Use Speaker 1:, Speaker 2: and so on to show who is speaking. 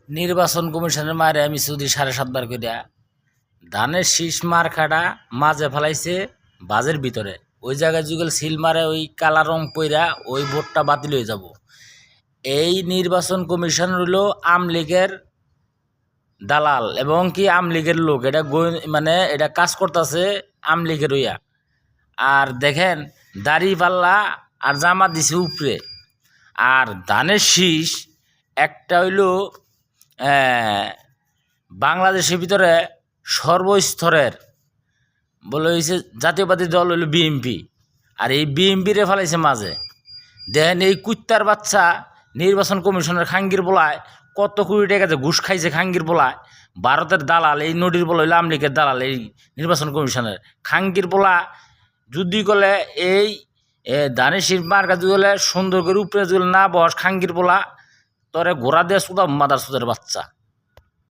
Speaker 1: নির্বাচন কমিশনের মারে আমি চুরি 7.5 বার করিয়া ধানের শীষ মার্কাটা মাঝে ফেলাইছে বাজের ভিতরে। ওই জায়গায় যুগল সিল মারে ওই কালা রং পইরা ওই ভোটটা বাতিল হয়ে যাব। এই নির্বাচন কমিশন হইল আমলীগের দালাল এবং কি আমলীগের লোক। এটা মানে এটা কাজ করতেছে আমলীগের হইয়া। আর দেখেন দাড়ি পাল্লা আর জামা দিছে উপরে। আর ধানের শীষ একটা হইল বাংলাদেশের ভিতরে সর্বস্তরের বলে হয়েছে জাতীয়বাদী দল হইল বিএনপি। আর এই বিএনপিরে ফেলাইছে মাঝে। দেখেন এই কুত্তার বাচ্চা নির্বাচন কমিশনের খাঙ্গির বলায় কত কোটি টাকা ঘুষ খাইছে খাঙ্গির বলায়। ভারতের দালাল এই নদীর বলা হইল আমলিগের দালাল এই নির্বাচন কমিশনের খাঙ্গির বলা। যদি গলে এই ধানের শীষ মার্কা যদি গলে সুন্দর করে উপরে যদি না বস খাঙ্গির বলা তোরে ঘোড়া দিয়ে সুদা মাদার সুদের বাচ্চা।